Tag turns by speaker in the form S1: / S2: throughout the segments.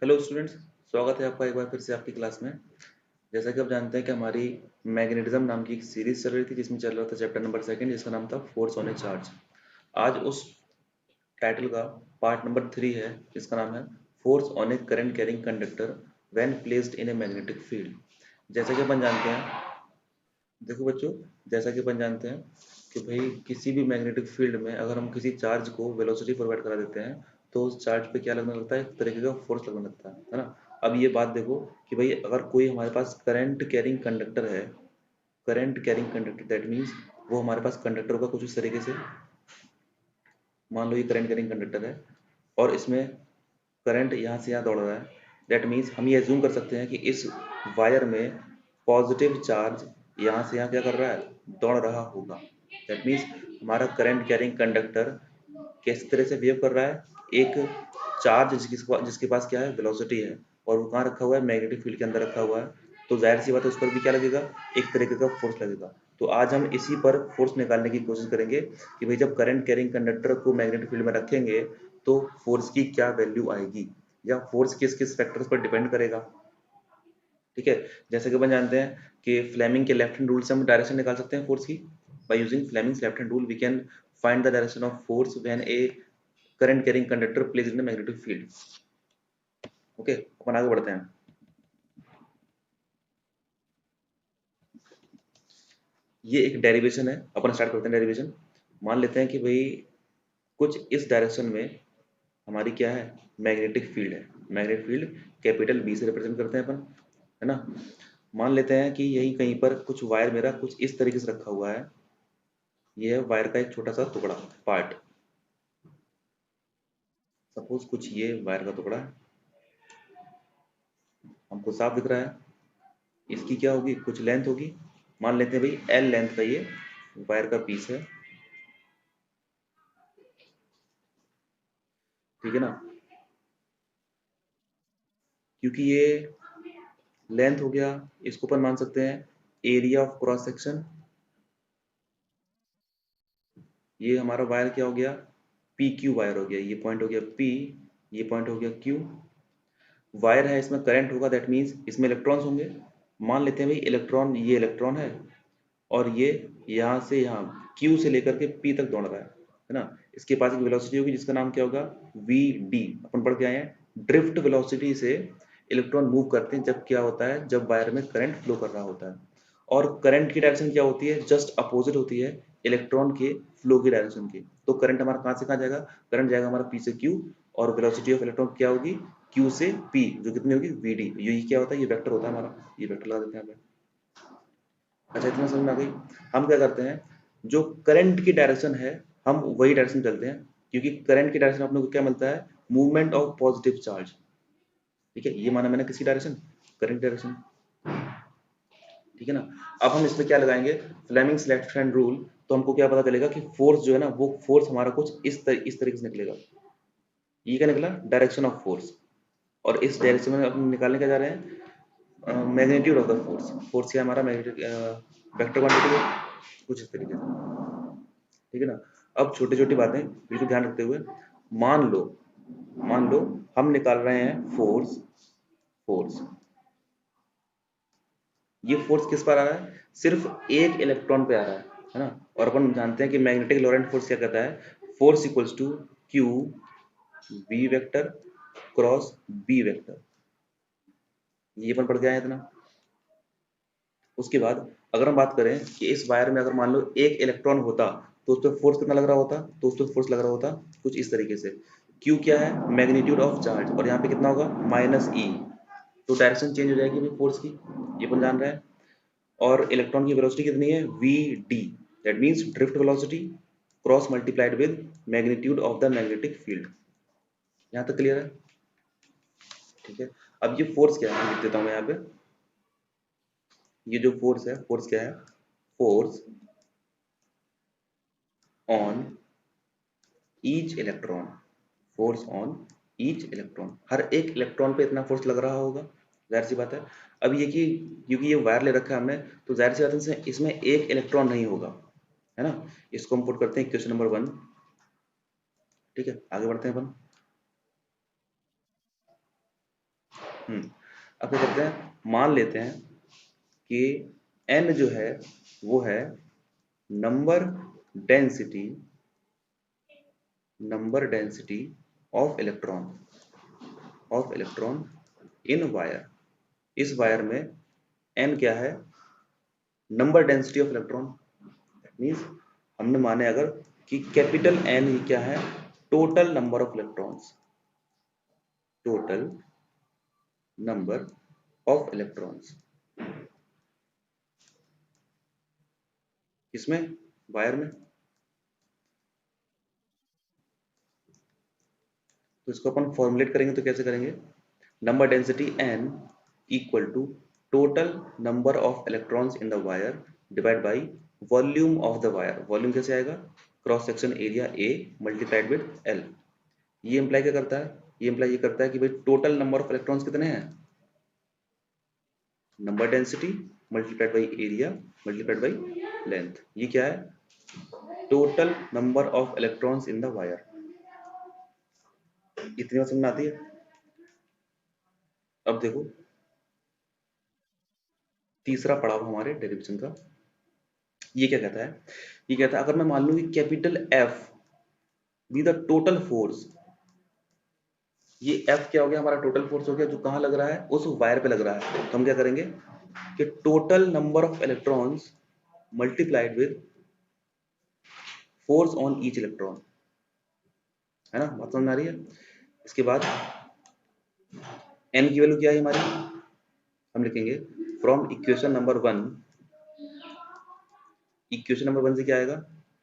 S1: Hello students, स्वागत है आपका एक बार फिर से आपकी क्लास में। जैसा कि आप जानते हैं कि हमारी मैग्नेटिज्म नाम की एक सीरीज चल रही थी जिसमें चल रहा था चैप्टर नंबर 2 जिसका नाम था फोर्स ऑन ए चार्ज। आज उस टाइटल का पार्ट नंबर 3 है जिसका नाम है force on A current carrying conductor when placed in a magnetic field. जैसा कि अपन जानते हैं, देखो बच्चों, जैसा कि अपन जानते हैं कि भाई किसी भी मैग्नेटिक फील्ड में अगर हम किसी चार्ज को वेलोसिटी प्रोवाइड करा देते हैं तो उस चार्ज पे क्या लगने लगता है, एक तरीके का फोर्स लगने लगता है ना। अब ये बात देखो कि भाई अगर कोई हमारे पास करंट कैरिंग कंडक्टर है, current carrying conductor that means वो हमारे पास कंडक्टर होगा कुछ इस तरीके से। मान लो ये करंट कैरिंग कंडक्टर है और इसमें करंट यहाँ से यहाँ दौड़ रहा है। दैट मीन्स हम ये एज्यूम कर सकते हैं कि इस वायर में पॉजिटिव चार्ज यहाँ से यहाँ क्या कर रहा है, दौड़ रहा होगा। दैट मीन्स हमारा करंट कैरिंग कंडक्टर किस तरह से बिहेव कर रहा है, एक चार्ज जिसके पास क्या है, वेलोसिटी है, और वो कहाँ रखा हुआ है, मैग्नेटिक फील्ड के अंदर रखा हुआ है। तो जाहिर सी बात है उस पर भी क्या लगेगा, एक तरीके का फोर्स लगेगा। तो आज हम इसी पर फोर्स निकालने की कोशिश करेंगे कि भाई जब करंट कैरिंग कंडक्टर को मैग्नेटिक फील्ड में रखेंगे तो फोर्स की क्या वैल्यू आएगी या फोर्स किस किस फैक्टर्स पर डिपेंड करेगा। ठीक है, जैसे कि अपन जानते हैं कि फ्लेमिंग के लेफ्ट हैंड रूल से हम डायरेक्शन निकाल सकते हैं फोर्स की। By using Fleming's left hand rule we can find the direction of force when a current carrying conductor placed in the magnetic field. Okay, अपन आगे बढ़ते हैं। ये एक डेरिवेशन है, अपन स्टार्ट करते हैं डेरिवेशन। मान लेते हैं कि भाई कुछ इस डायरेक्शन में हमारी क्या है, मैग्नेटिक फील्ड है। मैग्नेटिक फील्ड कैपिटल बी से रिप्रेजेंट करते हैं अपन, है ना। मान लेते हैं कि यही कहीं पर कुछ वायर मेरा कुछ इस तरीके से रखा हुआ है। ये है वायर का एक छोटा सा टुकड़ा, पार्ट। सपोज कुछ ये वायर का टुकड़ा है, हमको साफ दिख रहा है। इसकी क्या होगी, कुछ लेंथ होगी। मान लेते हैं भाई एल लेंथ का ये वायर का पीस है, ठीक है ना। क्योंकि ये लेंथ हो गया, इसको अपन मान सकते हैं एरिया ऑफ क्रॉस सेक्शन। ये हमारा वायर क्या हो गया, पी क्यू वायर हो गया। ये पॉइंट हो गया पी, ये पॉइंट हो गया क्यू। वायर है, इसमें करंट होगा, दैट मीन्स इसमें इलेक्ट्रॉन्स होंगे। मान लेते हैं भाई इलेक्ट्रॉन, ये इलेक्ट्रॉन है और ये यहाँ से यहाँ क्यू से लेकर के पी तक दौड़ रहा है ना। इसके पास एक वेलोसिटी होगी जिसका नाम क्या होगा, वी डी। अपन पढ़ के आए हैं ड्रिफ्ट वेलोसिटी से इलेक्ट्रॉन मूव करते हैं जब क्या होता है, जब वायर में करंट फ्लो कर रहा होता है। और करंट की डायरेक्शन क्या होती है, जस्ट अपोजिट होती है इलेक्ट्रॉन के फ्लो की डायरेक्शन की। तो करंट हमारा कहाँ से कहाँ जाएगा, करंट जाएगा हमारा पी से क्यू, और वेलोसिटी ऑफ इलेक्ट्रॉन क्या होगी, क्यू से पी, जो कितनी होगी, वी डी। ये क्या होता है, ये वेक्टर होता है हमारा, ये वेक्टर लगा देते हैं यहाँ पे। अच्छा, इतना समझ में आ गई। हम क्या करते हैं, जो करंट की डायरेक्शन है हम वही डायरेक्शन चलते हैं, क्योंकि करंट की डायरेक्शन अपने को क्या मिलता है, मूवमेंट ऑफ पॉजिटिव चार्ज। ठीक है, ये माना मैंने किसकी डायरेक्शन, करंट डायरेक्शन। ठीक है ना। अब हम इसमें क्या लगाएंगे, फ्लेमिंग्स लेफ्ट हैंड रूल। तो हमको क्या पता चलेगा कि फोर्स जो है ना, वो फोर्स हमारा कुछ इस तरीके से निकलेगा। ये क्या निकला, डायरेक्शन ऑफ फोर्स। और इस डायरेक्शन में हम निकालने क्या जा रहे हैं, magnitude of the force. Force क्या हमारा मैग्नेटिक वेक्टर क्वांटिटी है, कुछ इस तरीके से। ठीक है ना। अब छोटी छोटी बातें बिल्कुल ध्यान रखते हुए, मान लो मान लो हम निकाल रहे हैं फोर्स। फोर्स, ये फोर्स किस पर आ रहा है, सिर्फ एक इलेक्ट्रॉन पे आ रहा है ना। और अपन जानते हैं कि मैग्नेटिक लॉरेंट फोर्स क्या कहता है, force equals to Q V vector cross B vector. ये अपन पढ़ के आए हैं इतना। उसके बाद अगर हम बात करें कि इस वायर में अगर मान लो एक इलेक्ट्रॉन होता तो उस पर फोर्स कितना लग रहा होता, तो उस पर फोर्स लग रहा होता कुछ इस तरीके से। Q क्या है, मैग्नीट्यूड ऑफ चार्ज, और यहाँ पे कितना होगा, माइनस ई। तो डायरेक्शन चेंज हो जाएगी भाई फोर्स की, ये अपन जान रहे हैं। और इलेक्ट्रॉन की वेलोसिटी कितनी है, V D. That means drift velocity cross multiplied with magnitude of the magnetic field. यहाँ तक क्लियर है। ठीक है, अब ये फोर्स क्या है लिख देता हूँ मैं यहाँ पे। ये जो फोर्स है, फोर्स क्या है, force on each electron. Force on each electron, हर एक इलेक्ट्रॉन पे इतना फोर्स लग रहा होगा, जाहिर सी बात है। अब ये कि क्योंकि ये वायर ले रखा है हमने, तो जाहिर सी बात है इसमें एक इलेक्ट्रॉन नहीं होगा, है ना। इसको हम पुट करते हैं क्वेश्चन नंबर 1। ठीक है, आगे बढ़ते हैं अपन। अब क्या करते हैं, मान लेते हैं कि n जो है वो है number density of electron in wire. इस वायर में n क्या है, number density of electron. Means हमने माने अगर कि कैपिटल N ही क्या है, total number of electrons, total number of electrons किसमें, वायर में। तो इसको अपन फॉर्मुलेट करेंगे तो कैसे करेंगे, number density n equal to total number of electrons in the wire divide by volume of the wire. Volume कैसे आएगा, cross section area A multiplied with L। ये इंप्लाई क्या करता है, ये इंप्लाई ये करता है कि भाई टोटल नंबर ऑफ इलेक्ट्रॉन्स कितने हैं, number density multiplied by area multiplied by length. ये क्या है, total number of electrons in the wire. इतनी बात समझ में आती है। अब देखो तीसरा पड़ाव हमारे डेरिवेशन का, ये क्या कहता है, ये कहता है अगर मैं मान लूं कि capital F be the total force. ये F क्या हो गया, हमारा टोटल फोर्स हो गया, जो कहां लग रहा है, उस वायर पे लग रहा है। तो हम क्या करेंगे कि total number of electrons multiplied with force on each electron, है ना, बात समझ में आ रही है। इसके बाद n की वैल्यू क्या है हमारी, हम लिखेंगे from equation number 1, equation number 1 से क्या आएगा,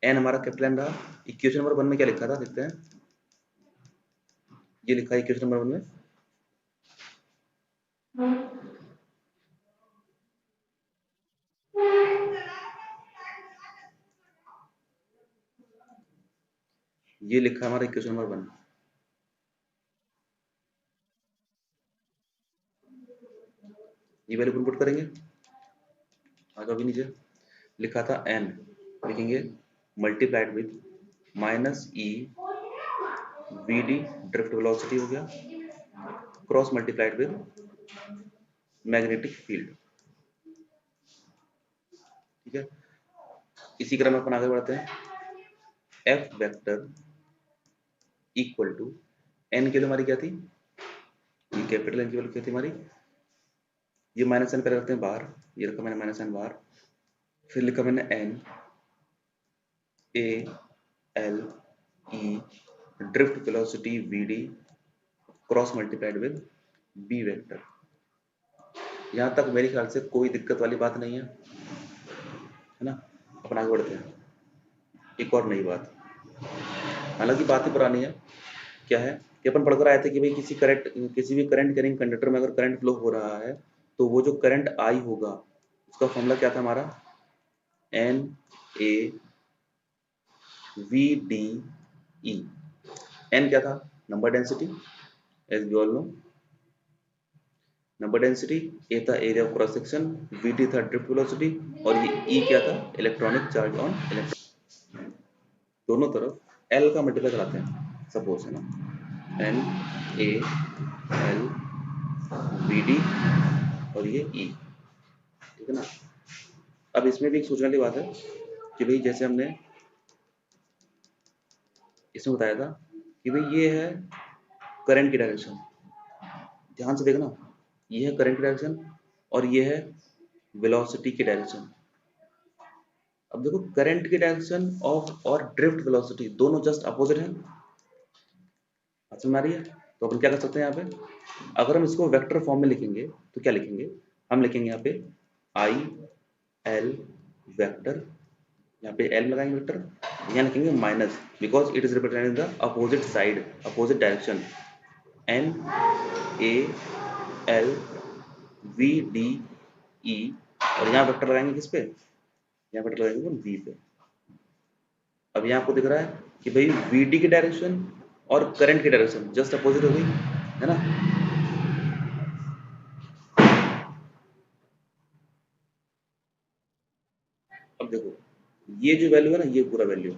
S1: n हमारा कैपिटल N रहा। इक्वेशन नंबर 1 में क्या लिखा था, देखते हैं। ये लिखा है इक्वेशन नंबर 1 में, ये लिखा है हमारा इक्वेशन नंबर 1। ये वैल्यू पुट करेंगे, आगे अभी नीचे लिखा था n, लिखेंगे multiplied with minus E V D, drift velocity हो गया, cross multiplied with magnetic field. ठीक है, इसी क्रम में अपन आगे बढ़ते हैं। F vector equal to N की वैल्यू हमारी क्या थी, ये कैपिटल एन की वैल्यू क्या थी हमारी, ये माइनस एन पर रखते हैं बाहर, ये रखा मैंने माइनस एन बाहर, फिर लिखा मैंने N A L E drift velocity V D cross multiplied with B vector. यहां तक मेरे ख्याल से कोई दिक्कत वाली बात नहीं है ना। अपन आगे बढ़ते हैं, एक और नई बात, हालांकि बात ही पुरानी है। क्या है कि अपन पढ़कर आए थे कि भाई किसी भी करंट कैरिंग कंडक्टर में अगर करंट फ्लो हो रहा है तो वो जो करंट आई होगा उसका फॉर्मूला क्या था हमारा, N A V D E. N क्या था, number density, as we all know, number density, A था area of cross section, V D था ड्रिफ्ट वेलोसिटी, और ये ई क्या था, इलेक्ट्रॉनिक चार्ज ऑन इलेक्ट्रॉन। दोनों तरफ एल का मल्टीप्लाई कराते हैं, सपोज है ना, N A L V D और ये ई, ठीक है ना। अब इसमें भी एक सोचने वाली बात है कि भाई जैसे हमने इसमें बताया था कि भाई ये है करंट की डायरेक्शन, ध्यान से देखना, ये है करंट की डायरेक्शन और ये है वेलोसिटी की डायरेक्शन। अब देखो करंट की डायरेक्शन और ड्रिफ्ट वेलोसिटी दोनों जस्ट अपोजिट है, समझ में आ रही है। तो अपन क्या कर सकते हैं यहाँ पे, अगर हम इसको वेक्टर फॉर्म में लिखेंगे तो क्या लिखेंगे, हम लिखेंगे यहाँ पे आई एल वेक्टर, यहाँ पे एल लगाएंगे वेक्टर, यहाँ लिखेंगे minus because it is representing the opposite side, opposite direction, N A L V D E, और यहाँ वेक्टर लगाएंगे किस पे, यहाँ वेक्टर लगाएंगे वी पे। अब यहाँ आपको दिख रहा है कि भाई वी डी की डायरेक्शन और करंट की डायरेक्शन जस्ट अपोजिट हो गई, है ना। अब देखो ये जो वैल्यू है ना, ये पूरा वैल्यू,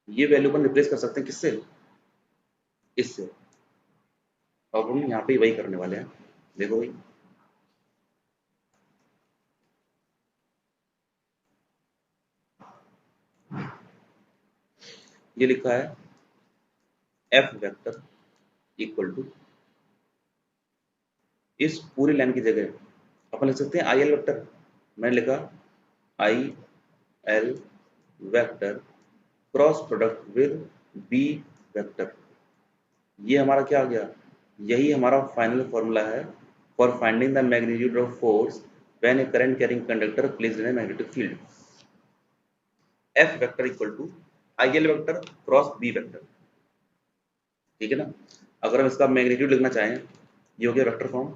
S1: ये वैल्यू अपन रिप्लेस कर सकते हैं किससे, इससे। अब हम यहाँ पे वही करने वाले हैं। देखो भाई, ये लिखा है एफ वेक्टर इक्वल टू, इस पूरी लाइन की जगह अपन लिख सकते हैं आई एल वेक्टर। मैंने लिखा I L vector cross product with B vector. ये हमारा क्या आ गया, यही हमारा फाइनल फॉर्मूला है for finding the magnitude of force when a current carrying conductor placed in a magnetic field. F vector equal to I L vector cross B vector, ठीक है ना। अगर हम इसका मैग्नीट्यूड लिखना चाहें, ये हो गया वेक्टर फॉर्म,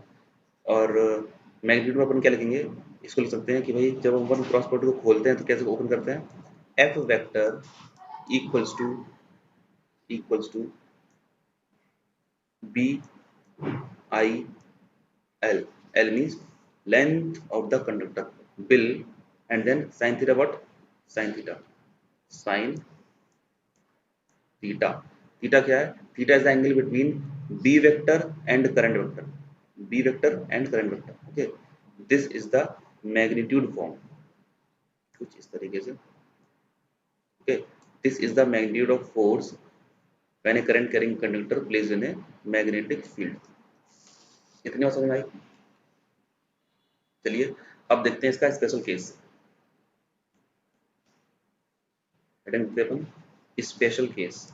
S1: और मैग्नीट्यूड में अपन क्या लिखेंगे, इसको लिख सकते हैं कि भाई जब हम अपन क्रॉस प्रोडक्ट को खोलते हैं तो कैसे ओपन करते हैं, F vector equals to B I L, L means length of the conductor, bill, and then sine theta, what, sine theta, sine theta. Theta क्या है, theta is the angle between B vector and current vector, B vector and current vector, okay. This is the magnitude form, कुछ इस तरीके से, okay. This is the magnitude of force when a current carrying conductor placed in a magnetic field. इतनी बात समझ में आई। चलिए अब देखते हैं इसका स्पेशल केस। देखते हैं अपन special case.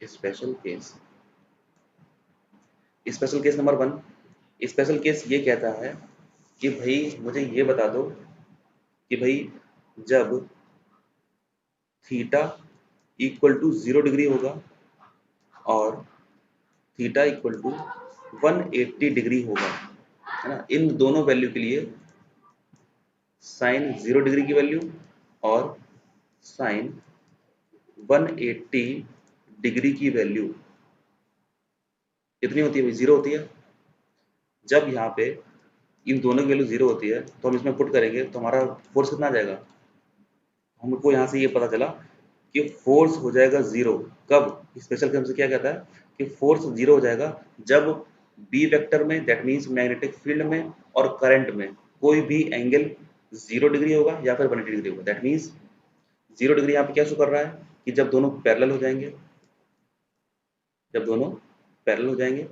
S1: Special case, special case number 1। स्पेशल केस ये कहता है कि भाई मुझे ये बता दो कि भाई जब थीटा इक्वल टू 0 डिग्री होगा और थीटा इक्वल टू 180 डिग्री होगा, है ना, इन दोनों वैल्यू के लिए साइन 0 डिग्री की वैल्यू और साइन 180 डिग्री की वैल्यू कितनी होती है भाई, 0 होती है। जब यहाँ पे इन दोनों की वैल्यू 0 होती है तो हम इसमें पुट करेंगे तो हमारा फोर्स कितना आ जाएगा, हमको यहाँ से ये पता चला कि फोर्स हो जाएगा 0। कब, स्पेशल केस से क्या कहता है कि फोर्स 0 हो जाएगा जब बी वेक्टर में, दैट मीन्स मैग्नेटिक फील्ड में और करंट में कोई भी एंगल 0 डिग्री होगा या फिर 180 डिग्री होगा। दैट मीन्स 0 डिग्री यहाँ पे क्या शो कर रहा है कि जब दोनों पैरेलल हो जाएंगे, जब दोनों पैरेलल हो जाएंगे,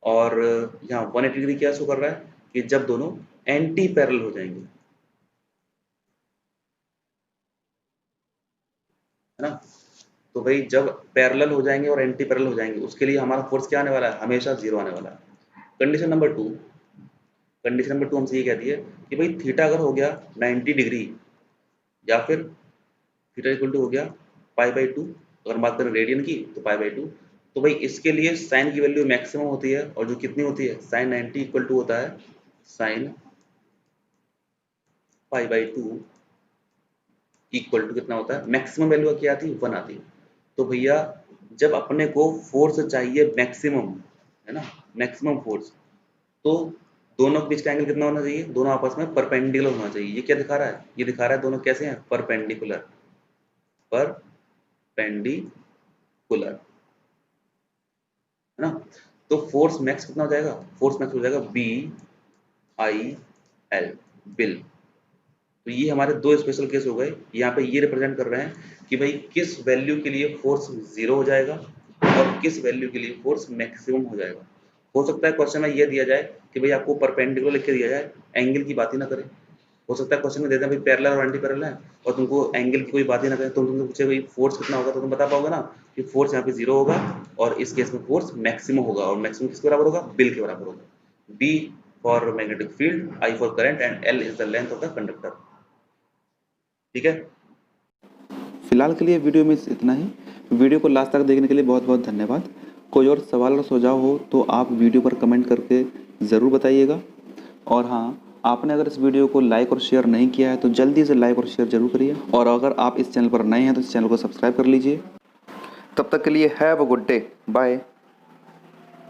S1: और यहाँ 180 डिग्री क्या शो कर रहा है कि जब दोनों एंटी पैरेलल हो जाएंगे, है ना। तो भाई जब पैरेलल हो जाएंगे और एंटी पैरेलल हो जाएंगे उसके लिए हमारा फोर्स क्या आने वाला है, हमेशा 0 आने वाला है। कंडीशन नंबर 2, कंडीशन नंबर 2 हमसे ये कहती है कि भाई थीटा अगर हो गया 90 डिग्री या फिर थीटा इक्वल टू हो गया π/2, अगर बात करें रेडियन की तो π/2, तो भाई इसके लिए साइन की वैल्यू मैक्सिमम होती है, और जो कितनी होती है, साइन 90 इक्वल टू होता है साइन π/2 इक्वल टू कितना होता है, मैक्सिमम वैल्यू क्या आती है, 1 आती है। तो भैया जब अपने को फोर्स चाहिए मैक्सिमम, है ना, मैक्सिमम फोर्स, तो दोनों के बीच का एंगल कितना होना चाहिए, दोनों आपस में परपेंडिकुलर होना चाहिए। ये क्या दिखा रहा है, ये दिखा रहा है दोनों कैसे हैं, परपेंडिकुलर, परपेंडिकुलर, है ना। तो फोर्स मैक्स कितना हो जाएगा, फोर्स मैक्स हो जाएगा BIL, बिल। तो ये हमारे दो स्पेशल केस हो गए, यहाँ पे ये रिप्रेजेंट कर रहे हैं कि भाई किस वैल्यू के लिए फोर्स 0 हो जाएगा और किस वैल्यू के लिए फोर्स मैक्सिमम हो जाएगा। हो सकता है क्वेश्चन में ये दिया जाए कि भाई आपको परपेंडिकुलर लिख के दिया जाए, एंगल की बात ही ना करें। हो सकता है क्वेश्चन में दे दें भाई पैरेलल और एंटी पैरेलल है और तुमको एंगल की कोई बात ही ना करें, तो तुमसे पूछे भाई फोर्स कितना होगा, तो तुम बता पाओगे ना कि फोर्स यहाँ पे 0 होगा और इस केस में फोर्स मैक्सिमम होगा, और मैक्सिमम किसके बराबर होगा, बिल के बराबर होगा। B for magnetic field, I for current and L is the length of the conductor. ठीक है,
S2: फिलहाल के लिए वीडियो में इतना ही। वीडियो को लास्ट तक देखने के लिए बहुत बहुत धन्यवाद। कोई और सवाल और सुझाव हो तो आप वीडियो पर कमेंट करके ज़रूर बताइएगा। और हाँ, आपने अगर इस वीडियो को लाइक और शेयर नहीं किया है तो जल्दी से लाइक और शेयर जरूर करिए, और अगर आप इस चैनल पर नए हैं तो इस चैनल को सब्सक्राइब कर लीजिए। तब तक के लिए have a good day, bye.